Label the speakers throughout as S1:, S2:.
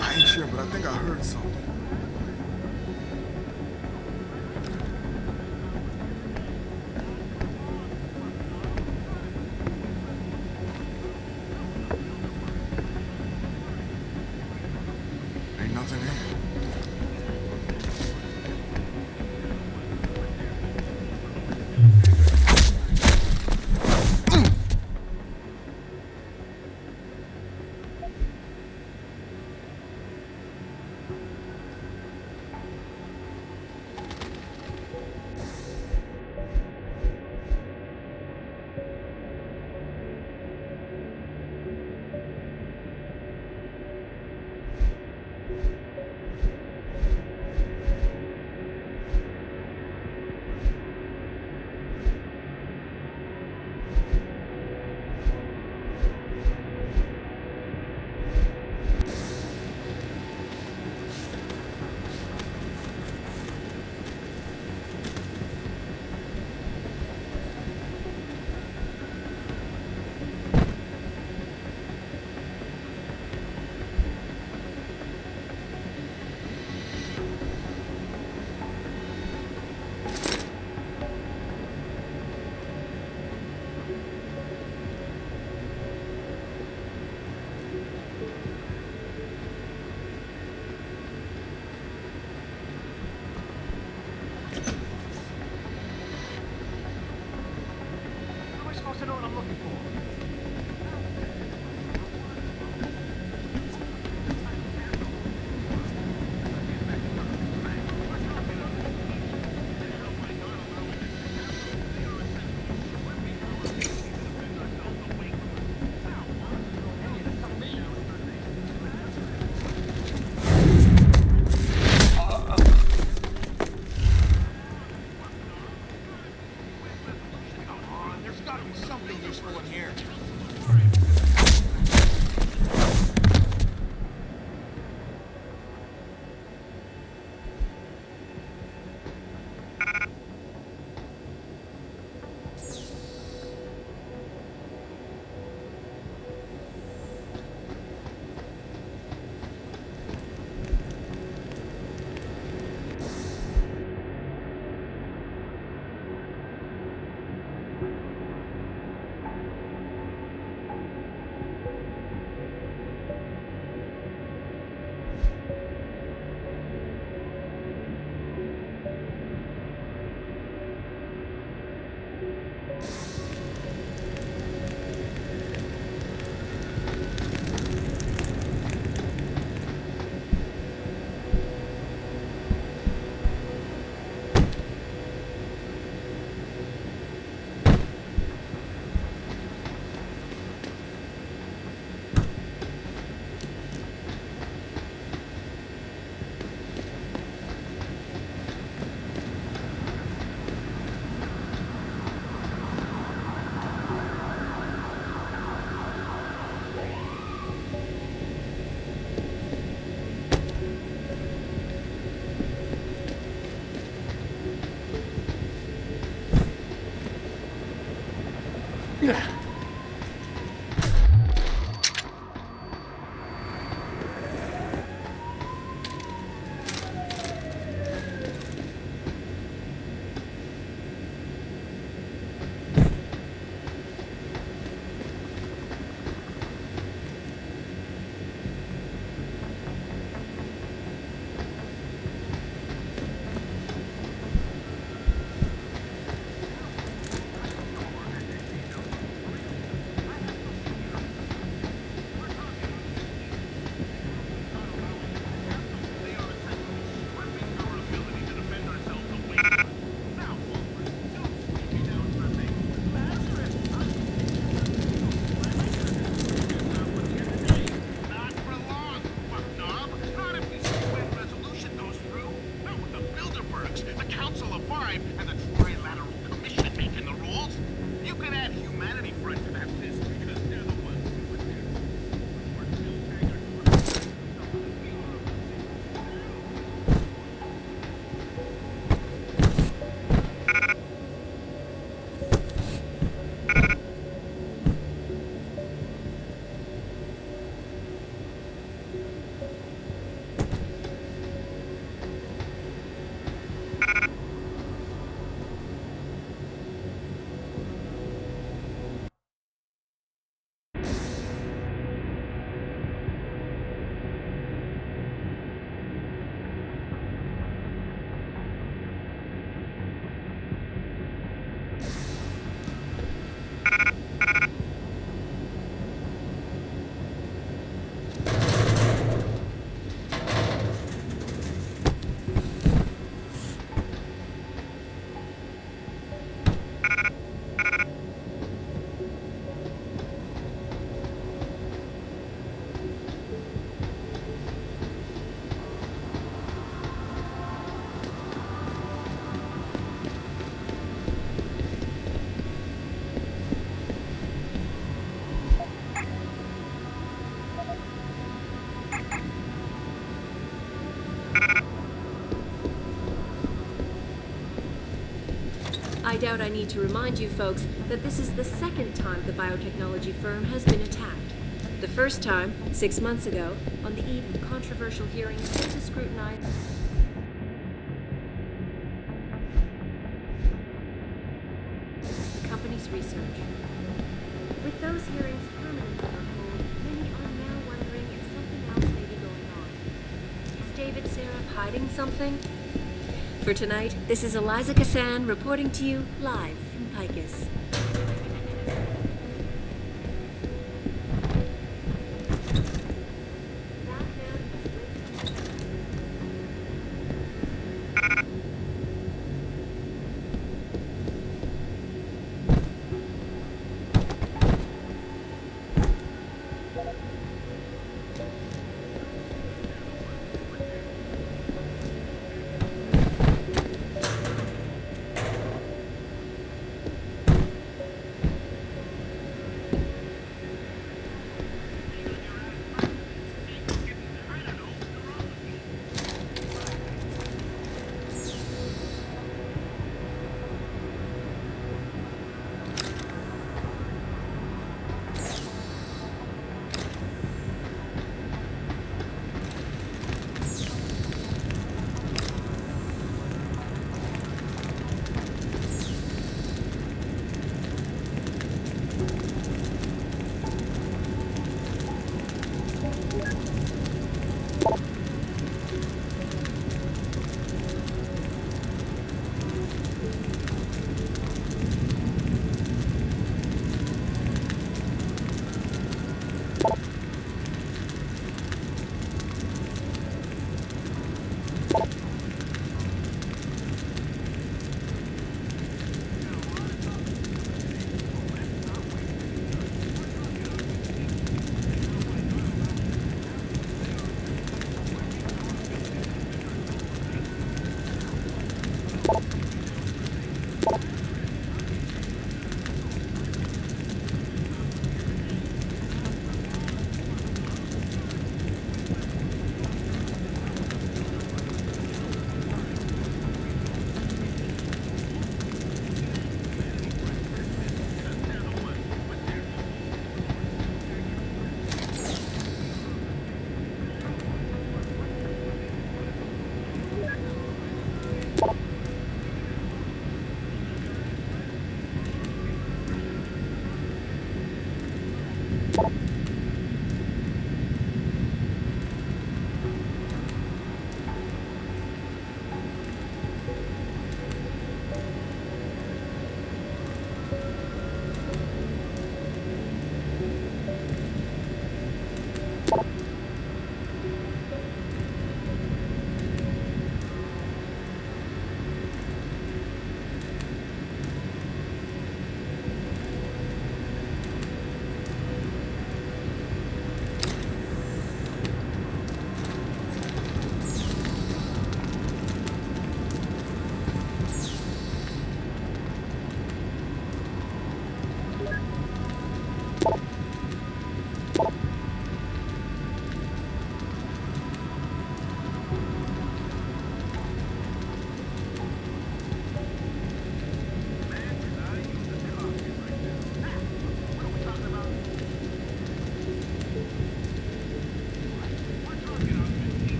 S1: I ain't sure, but I think I heard something. Ain't nothing here.
S2: I doubt I need to remind you folks that this is the second time the biotechnology firm has been attacked. The first time, 6 months ago, on the eve of controversial hearings to scrutinize the company's research. With those hearings permanently on hold, many are now wondering if something else may be going on. Is David Seraph hiding something? For tonight, this is Eliza Kassan reporting to you live from Picus.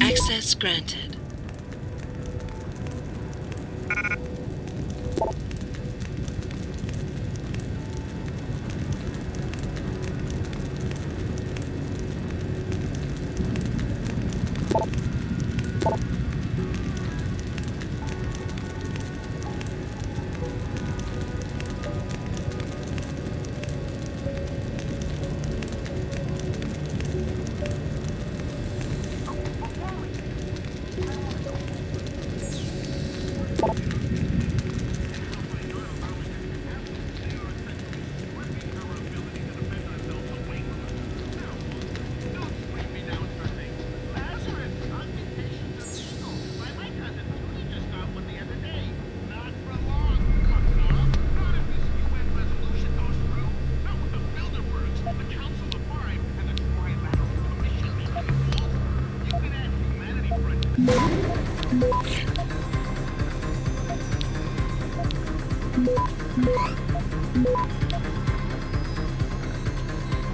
S3: Access granted.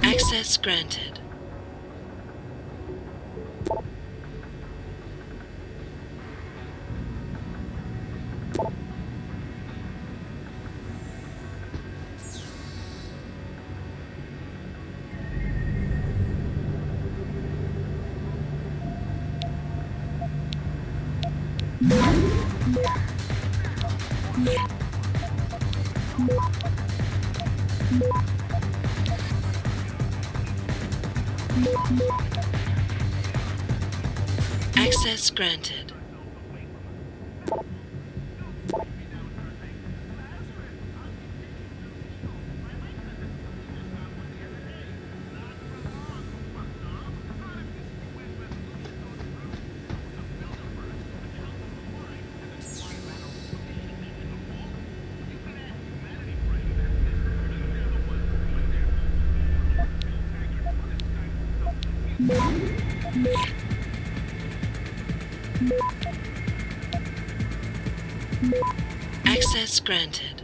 S3: Access granted. Access granted. Access granted.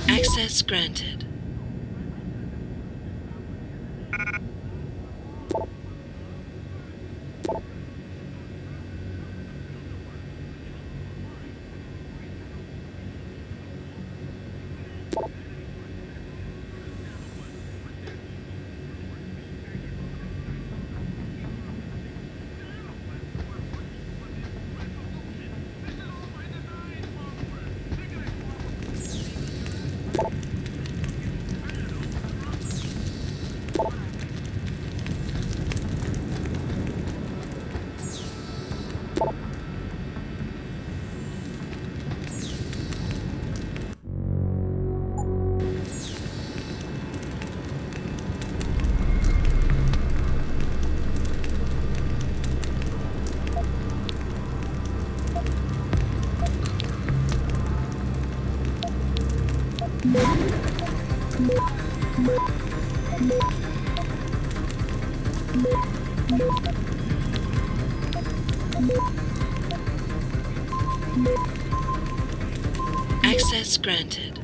S3: Access granted. Access granted.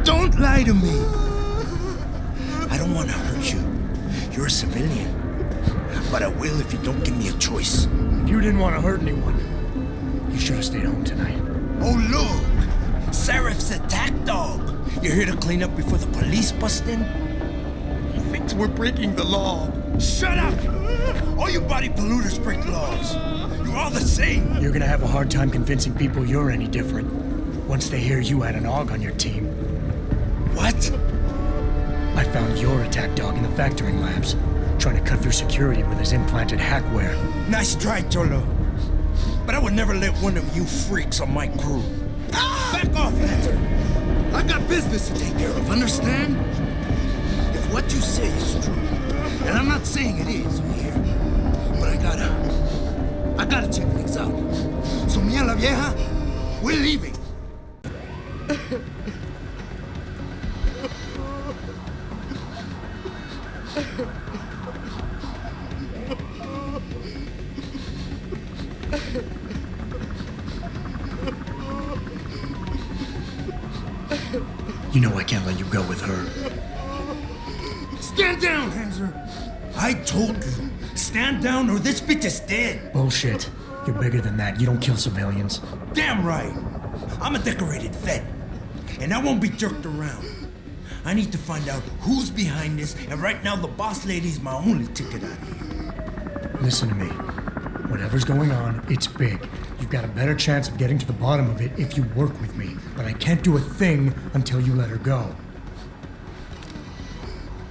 S4: Don't lie to me. I don't want to hurt you. You're a civilian. But I will if you don't give me a choice.
S5: If you didn't want to hurt anyone, you should have stayed home tonight.
S4: Oh, look! Seraph's attack dog. You're here to clean up before the police bust in? He thinks we're breaking the law. Shut up! All you body polluters break laws. You're all the same.
S5: You're gonna have a hard time convincing people you're any different once they hear you had an AUG on your team.
S4: What?
S5: I found your attack dog in the factoring labs, trying to cut through security with his implanted hackware.
S4: Nice try, Cholo. But I would never let one of you freaks on my crew. Back off, Hunter. I got business to take care of, understand? If what you say is true, and I'm not saying it is here, but I gotta check things out. So me and la vieja, we're leaving.
S5: You know I can't let you go with her.
S4: Stand down, Hanser. I told you, stand down or this bitch is dead.
S5: Bullshit. You're bigger than that. You don't kill civilians.
S4: Damn right. I'm a decorated vet, and I won't be jerked around. I need to find out who's behind this, and right now the boss lady's my only ticket out of here.
S5: Listen to me. Whatever's going on, it's big. You've got a better chance of getting to the bottom of it if you work with me. But I can't do a thing until you let her go.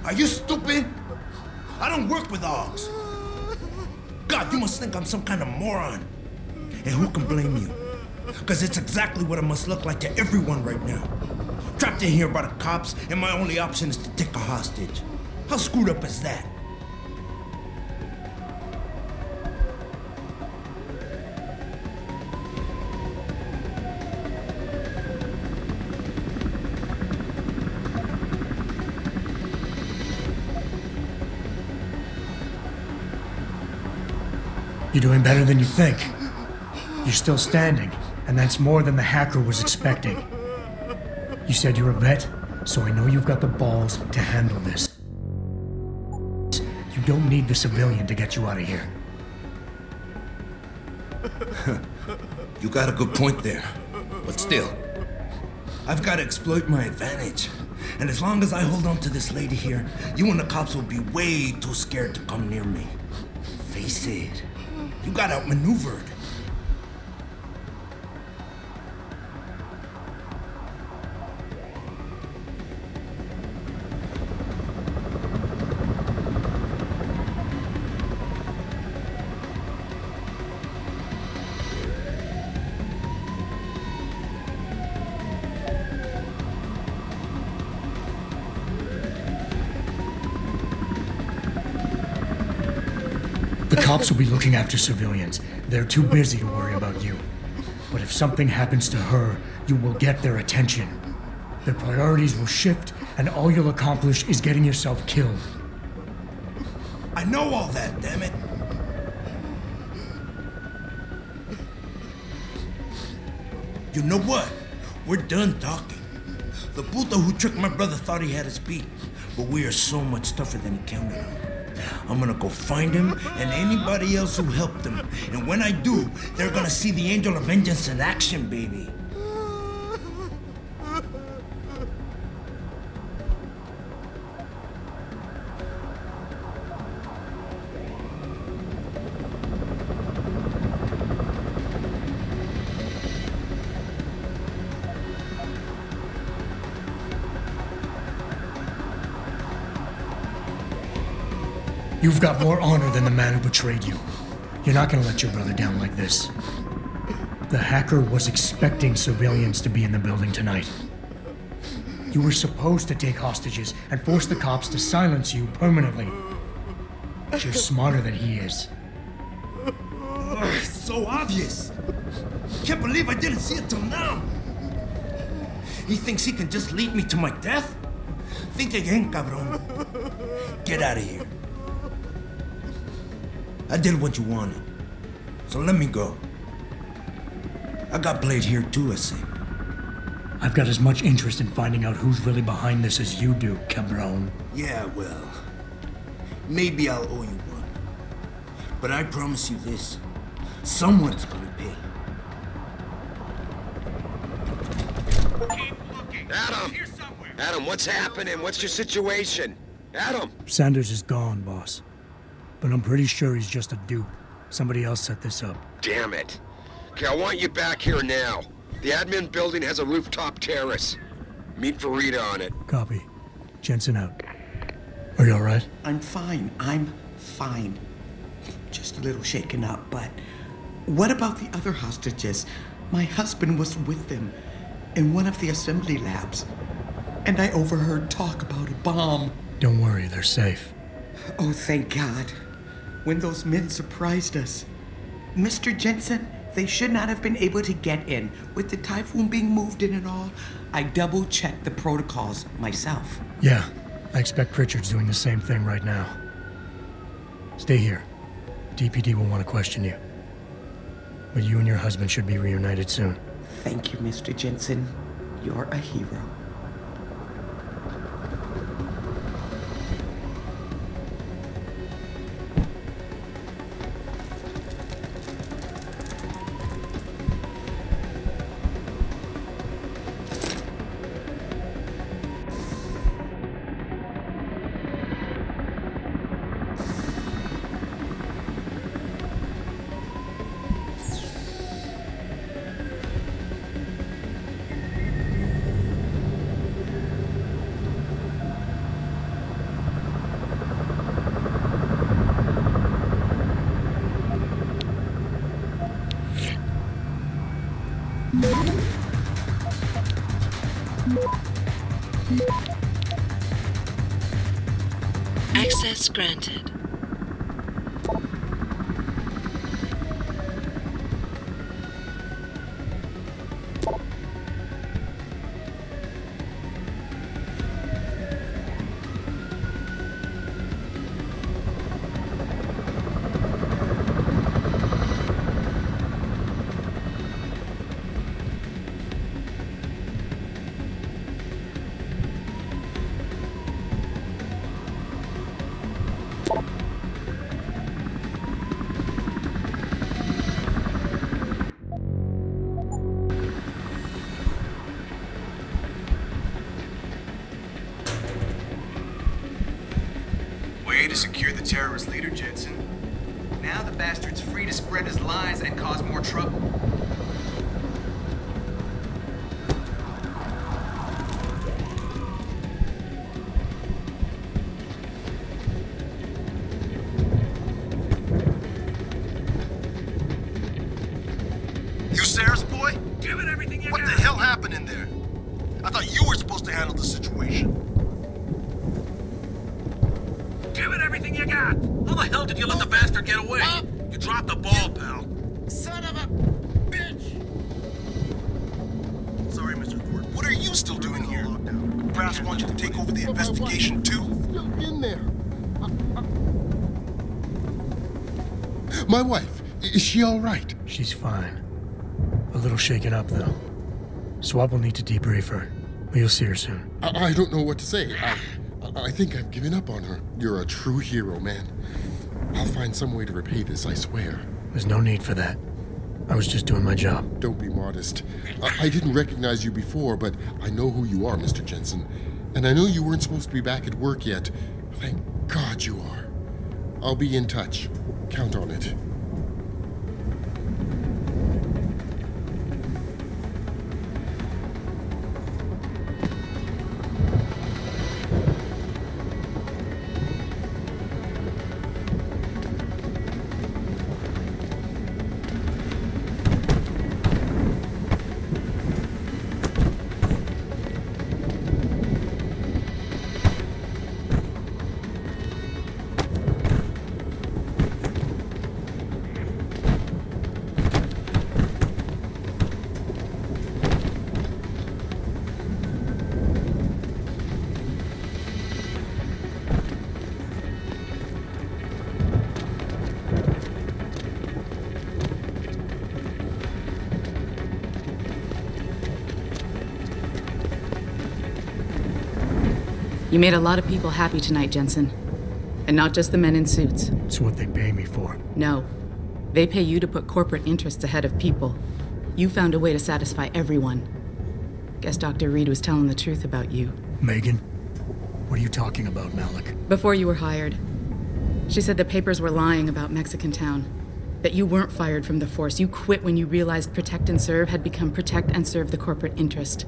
S4: Are you stupid? I don't work with AUGs. God, you must think I'm some kind of moron. And who can blame you? Because it's exactly what it must look like to everyone right now. Trapped in here by the cops, and my only option is to take a hostage. How screwed up is that?
S5: You're doing better than you think. You're still standing, and that's more than the hacker was expecting. You said you're a vet, so I know you've got the balls to handle this. You don't need the civilian to get you out of here.
S4: You got a good point there. But still, I've got to exploit my advantage. And as long as I hold on to this lady here, you and the cops will be way too scared to come near me. Face it, you got outmaneuvered.
S5: The cops will be looking after civilians. They're too busy to worry about you. But if something happens to her, you will get their attention. Their priorities will shift, and all you'll accomplish is getting yourself killed.
S4: I know all that, damn it. You know what? We're done talking. The puto who tricked my brother thought he had us beat, but we are so much tougher than he counted on. I'm gonna go find him and anybody else who helped him. And when I do, they're gonna see the Angel of Vengeance in action, baby.
S5: You've got more honor than the man who betrayed you. You're not gonna let your brother down like this. The hacker was expecting civilians to be in the building tonight. You were supposed to take hostages and force the cops to silence you permanently. But you're smarter than he is.
S4: Ugh, it's so obvious. Can't believe I didn't see it till now. He thinks he can just lead me to my death? Think again, cabron. Get out of here. I did what you wanted, so let me go. I got played here too, I say.
S5: I've got as much interest in finding out who's really behind this as you do, cabron.
S4: Yeah, well, maybe I'll owe you one. But I promise you this, someone's gonna pay.
S6: Adam! Adam, what's happening? What's your situation? Adam!
S5: Sanders is gone, boss. But I'm pretty sure he's just a dupe. Somebody else set this up.
S6: Damn it. Okay, I want you back here now. The admin building has a rooftop terrace. Meet Farida on it.
S5: Copy. Jensen out. Are you alright?
S7: I'm fine. I'm fine. Just a little shaken up, but what about the other hostages? My husband was with them in one of the assembly labs, and I overheard talk about a bomb.
S5: Don't worry, they're safe.
S7: Oh, thank God. When those men surprised us. Mr. Jensen, they should not have been able to get in. With the typhoon being moved in and all, I double-checked the protocols myself.
S5: Yeah, I expect Pritchard's doing the same thing right now. Stay here. DPD will want to question you. But you and your husband should be reunited soon.
S7: Thank you, Mr. Jensen. You're a hero.
S3: Access granted.
S8: Way to secure the terrorist leader, Jensen. Now the bastard's free to spread his lies and cause more trouble.
S1: You Sarah's boy?
S8: Give it everything you
S1: What
S8: got.
S1: the hell happened in there? I thought you were supposed to handle the situation.
S8: Give it everything you got. How the hell did you let the bastard get away? You dropped the ball, pal.
S1: Son of a bitch! Sorry, Mr. Ford. What are you still doing here? Brass wants you to take over the investigation too?
S9: Still in there. My wife, is she all right?
S5: She's fine. A little shaken up, though. Swab will need to debrief her, but you'll see her soon.
S9: I don't know what to say. I think I've given up on her. You're a true hero, man. I'll find some way to repay this, I swear.
S5: There's no need for that. I was just doing my job.
S9: Don't be modest. I didn't recognize you before, but I know who you are, Mr. Jensen. And I know you weren't supposed to be back at work yet. Thank God you are. I'll be in touch. Count on it.
S10: You made a lot of people happy tonight, Jensen. And not just the men in suits.
S5: It's what they pay me for.
S10: No. They pay you to put corporate interests ahead of people. You found a way to satisfy everyone. Guess Dr. Reed was telling the truth about you.
S5: Megan? What are you talking about, Malik?
S10: Before you were hired, she said the papers were lying about Mexican Town. That you weren't fired from the force. You quit when you realized Protect and Serve had become Protect and Serve the corporate interest.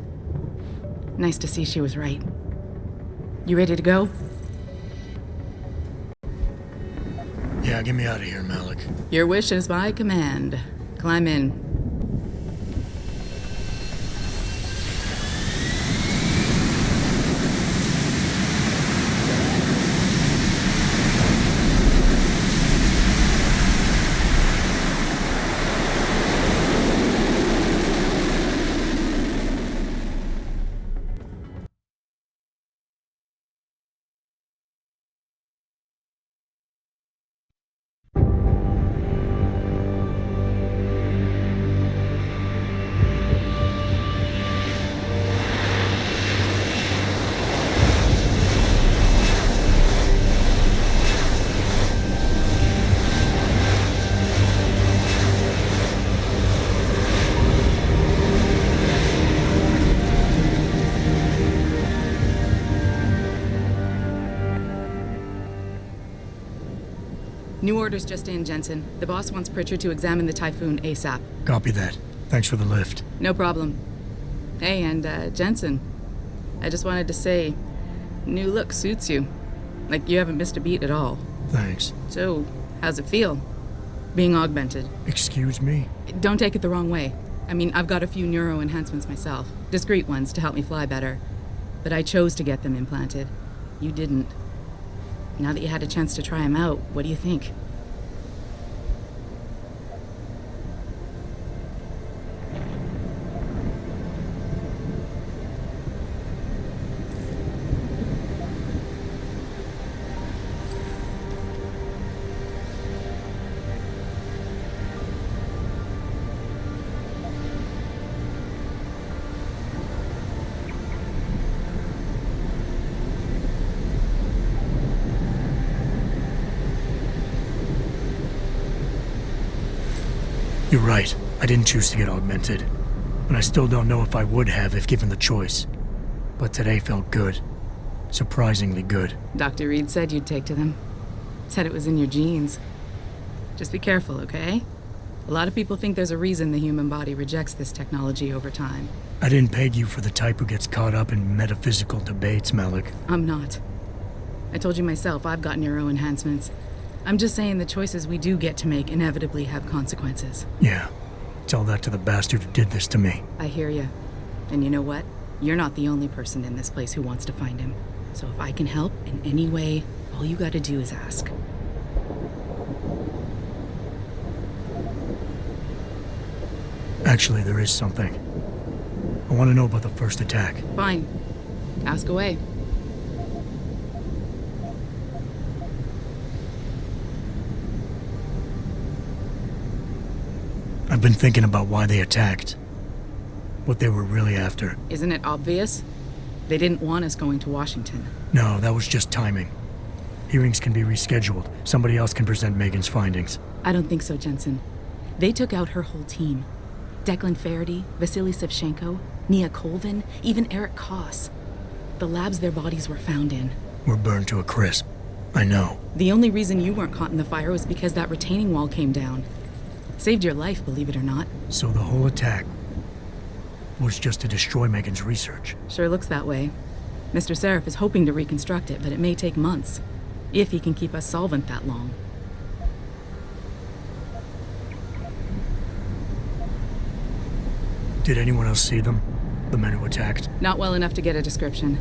S10: Nice to see she was right. You ready to go?
S5: Yeah, get me out of here, Malik.
S10: Your wish is my command. Climb in. New orders just in, Jensen. The boss wants Pritchard to examine the Typhoon ASAP.
S5: Copy that. Thanks for the lift.
S10: No problem. Hey, and Jensen, I just wanted to say, new look suits you. Like you haven't missed a beat at all.
S5: Thanks.
S10: So, how's it feel? Being augmented?
S5: Excuse me?
S10: Don't take it the wrong way. I mean, I've got a few neuro enhancements myself. Discreet ones to help me fly better. But I chose to get them implanted. You didn't. Now that you had a chance to try them out, what do you think?
S5: You're right. I didn't choose to get augmented. And I still don't know if I would have if given the choice. But today felt good. Surprisingly good.
S10: Dr. Reed said you'd take to them. Said it was in your genes. Just be careful, okay? A lot of people think there's a reason the human body rejects this technology over time.
S5: I didn't peg you for the type who gets caught up in metaphysical debates, Malik.
S10: I'm not. I told you myself, I've got neuro enhancements. I'm just saying the choices we do get to make inevitably have consequences.
S5: Yeah. Tell that to the bastard who did this to me.
S10: I hear you. And you know what? You're not the only person in this place who wants to find him. So if I can help in any way, all you gotta do is ask.
S5: Actually, there is something. I want to know about the first attack.
S10: Fine. Ask away.
S5: I've been thinking about why they attacked. What they were really after.
S10: Isn't it obvious? They didn't want us going to Washington.
S5: No, that was just timing. Hearings can be rescheduled. Somebody else can present Megan's findings.
S10: I don't think so, Jensen. They took out her whole team. Declan Faraday, Vasily Savchenko, Nia Colvin, even Eric Koss. The labs their bodies were found in.
S5: Were burned to a crisp. I know.
S10: The only reason you weren't caught in the fire was because that retaining wall came down. Saved your life, believe it or not.
S5: So the whole attack was just to destroy Megan's research.
S10: Sure looks that way. Mr. Seraph is hoping to reconstruct it, but it may take months. If he can keep us solvent that long.
S5: Did anyone else see them? The men who attacked?
S10: Not well enough to get a description.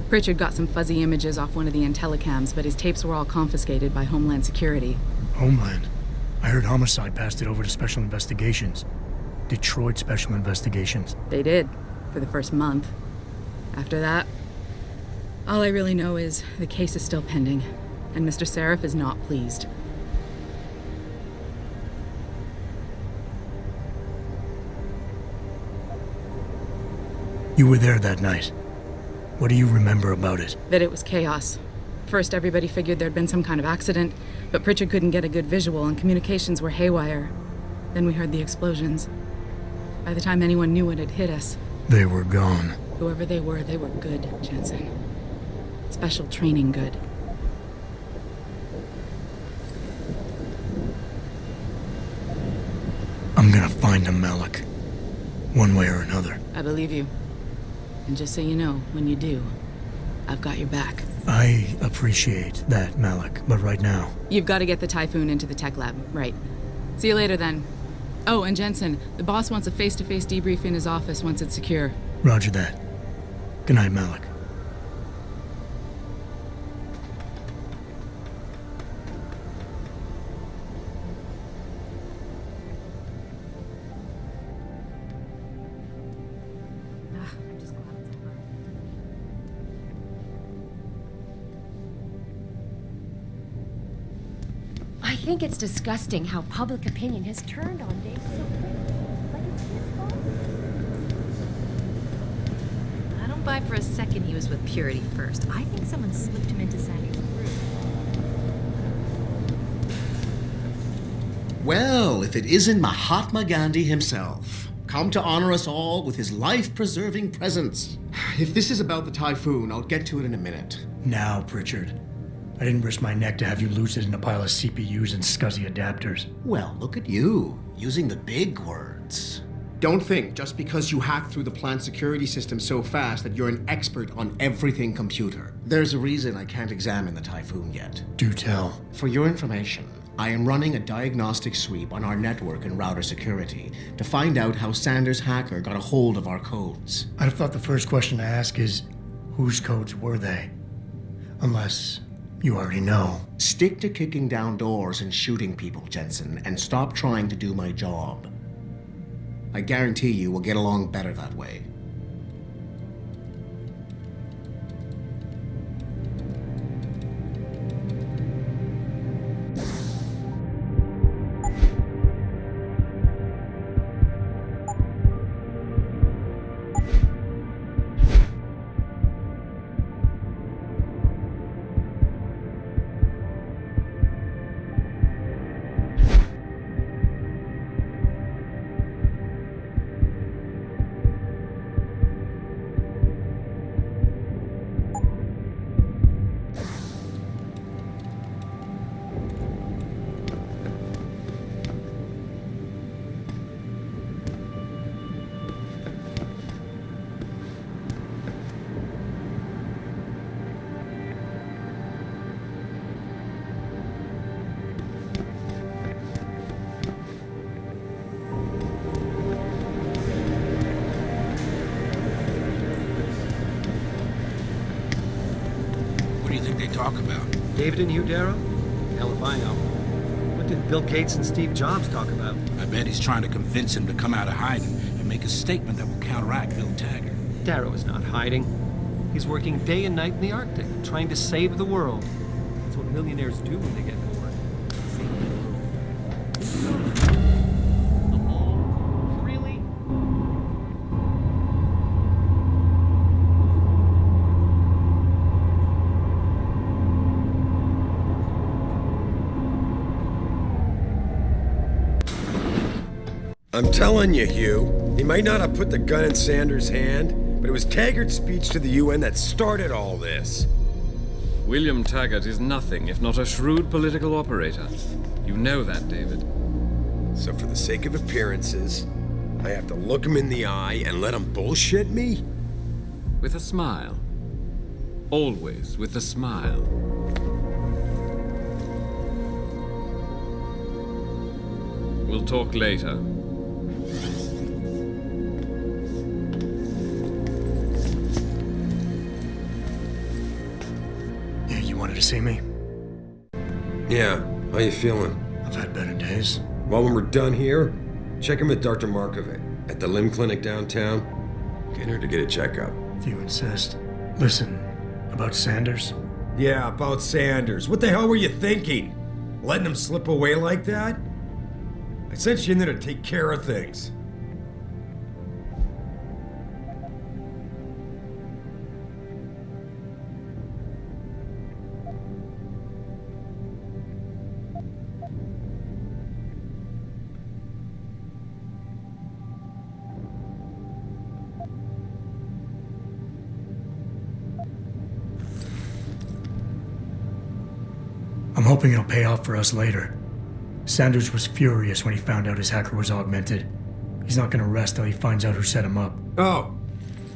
S10: Pritchard got some fuzzy images off one of the Intellicams, but his tapes were all confiscated by Homeland Security.
S5: Homeland? I heard Homicide passed it over to Special Investigations. Detroit Special Investigations.
S10: They did, for the first month. After that, all I really know is the case is still pending, and Mr. Seraph is not pleased.
S5: You were there that night. What do you remember about it?
S10: That it was chaos. First, everybody figured there'd been some kind of accident, but Pritchard couldn't get a good visual and communications were haywire. Then we heard the explosions. By the time anyone knew what had hit us,
S5: They were gone.
S10: whoever they were good, Jensen. Special training good.
S5: I'm gonna find him, Malik. One way or another.
S10: I believe you. And just so you know, when you do, I've got your back.
S5: I appreciate that, Malik, but right now...
S10: You've got to get the Typhoon into the tech lab, right. See you later then. Oh, and Jensen, the boss wants a face-to-face debrief in his office once it's secure.
S5: Roger that. Good night, Malik.
S2: I'm just glad it's over. I think it's disgusting how public opinion has turned on Dave so quickly. Like it's his fault.
S11: I don't buy for a second he was with Purity first. I think someone slipped him into Sandy's group.
S12: Well, if it isn't Mahatma Gandhi himself, come to honor us all with his life-preserving presence. If this is about the Typhoon, I'll get to it in a minute.
S5: Now, Pritchard. I didn't risk my neck to have you lose it in a pile of CPUs and scuzzy adapters.
S12: Well, look at you, using the big words. Don't think just because you hacked through the plant security system so fast that you're an expert on everything computer. There's a reason I can't examine the Typhoon yet.
S5: Do tell.
S12: For your information, I am running a diagnostic sweep on our network and router security to find out how Sanders' hacker got a hold of our codes.
S5: I'd have thought the first question to ask is, whose codes were they? Unless you already know.
S12: Stick to kicking down doors and shooting people, Jensen, and stop trying to do my job. I guarantee you we'll get along better that way.
S1: What do you think they talk about?
S13: David and Hugh Darrow? Hell if I know. What did Bill Gates and Steve Jobs talk about?
S1: I bet he's trying to convince him to come out of hiding and make a statement that will counteract Bill Taggart.
S13: Darrow is not hiding. He's working day and night in the Arctic, trying to save the world. That's what millionaires do when they get bored. Save the world. Really?
S6: I'm telling you, Hugh, he might not have put the gun in Sanders' hand, but it was Taggart's speech to the UN that started all this.
S14: William Taggart is nothing if not a shrewd political operator. You know that, David.
S6: So for the sake of appearances, I have to look him in the eye and let him bullshit me?
S14: With a smile. Always with a smile. We'll talk later.
S5: Yeah, you wanted to see me?
S6: Yeah, how you feeling?
S5: I've had better days.
S6: Well, when we're done here, check in with Dr. Markovic at the limb clinic downtown. Get her to get a checkup.
S5: If you insist. Listen, about Sanders?
S6: Yeah, about Sanders. What the hell were you thinking? Letting him slip away like that? I sent you in there to take care of things.
S5: hoping it'll pay off for us later. Sanders was furious when he found out his hacker was augmented. He's not gonna rest till he finds out who set him up.
S6: Oh,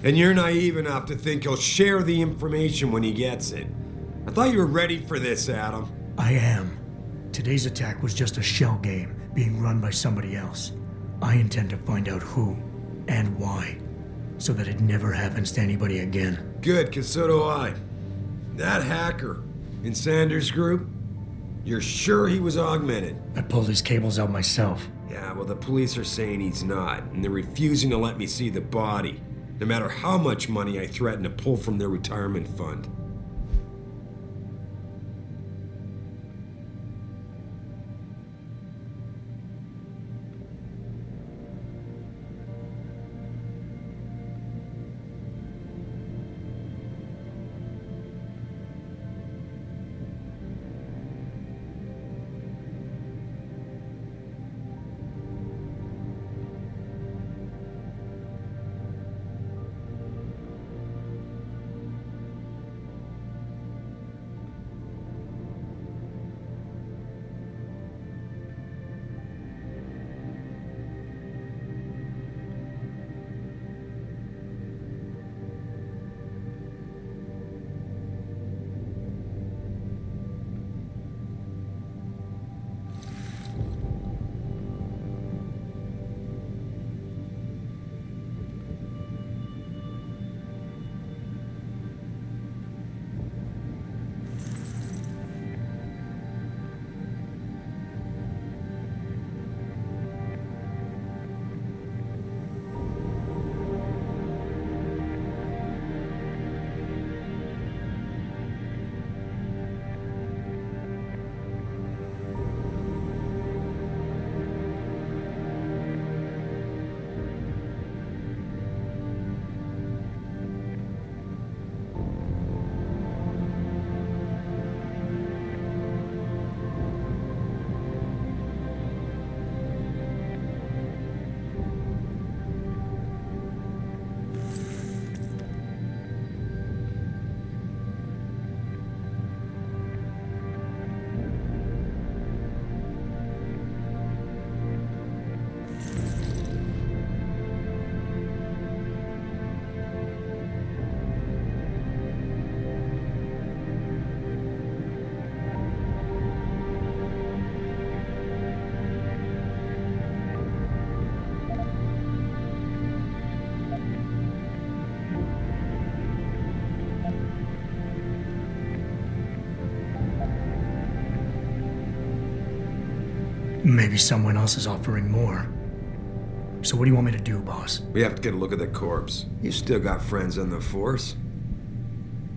S6: and you're naive enough to think he'll share the information when he gets it. I thought you were ready for this, Adam.
S5: I am. Today's attack was just a shell game being run by somebody else. I intend to find out who and why, so that it never happens to anybody again.
S6: Good, 'cause so do I. That hacker in Sanders' group, you're sure he was augmented?
S5: I pulled his cables out myself.
S6: Yeah, well, the police are saying he's not, and they're refusing to let me see the body, no matter how much money I threaten to pull from their retirement fund.
S5: Maybe someone else is offering more. So what do you want me to do, boss?
S6: We have to get a look at the corpse. You still got friends on the force.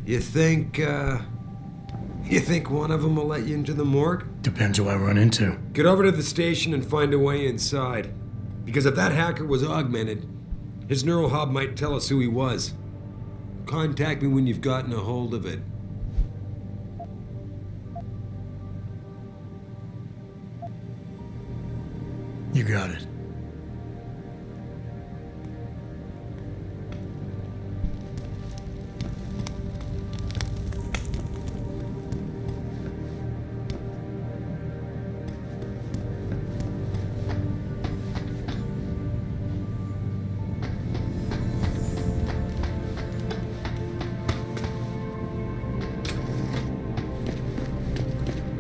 S6: You think one of them will let you into the morgue?
S5: Depends who I run into.
S6: Get over to the station and find a way inside. Because if that hacker was augmented, his neural hub might tell us who he was. Contact me when you've gotten a hold of it.
S5: You got it.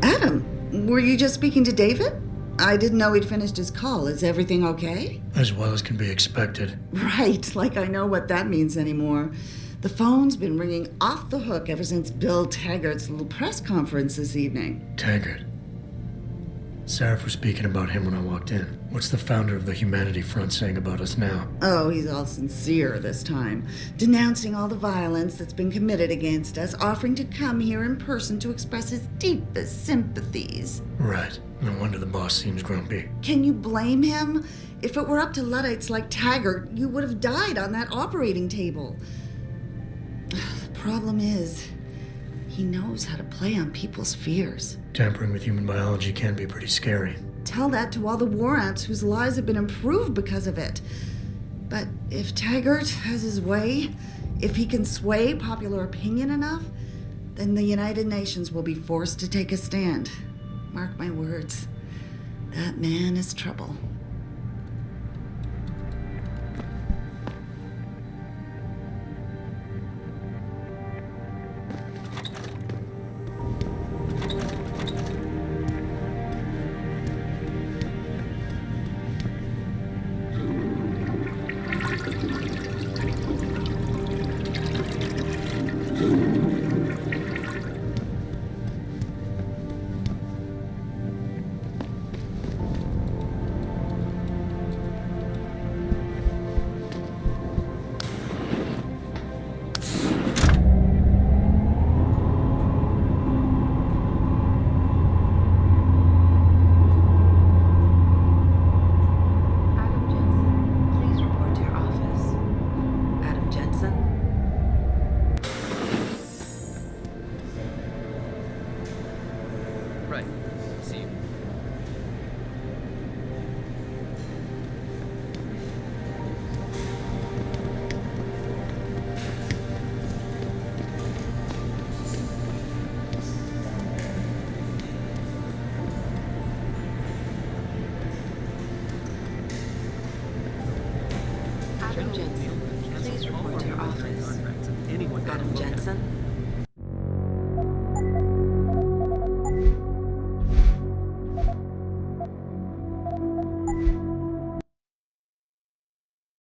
S15: Adam, were you just speaking to David? I didn't know he'd finished his call. Is everything okay?
S5: As well as can be expected.
S15: Right, like I know what that means anymore. The phone's been ringing off the hook ever since Bill Taggart's little press conference this evening.
S5: Taggart. Sarah was speaking about him when I walked in. What's the founder of the Humanity Front saying about us now?
S15: Oh, he's all sincere this time, denouncing all the violence that's been committed against us, offering to come here in person to express his deepest sympathies.
S5: Right. No wonder the boss seems grumpy.
S15: Can you blame him? If it were up to Luddites like Taggart, you would have died on that operating table. The problem is, he knows how to play on people's fears.
S5: Tampering with human biology can be pretty scary.
S15: Tell that to all the war ants whose lives have been improved because of it. But if Taggart has his way, if he can sway popular opinion enough, then the United Nations will be forced to take a stand. Mark my words. That man is trouble.
S13: Right. See you.
S3: Adam Jensen, please report to your office.
S13: Anyone got a
S3: Adam
S13: look at it.
S3: Jensen?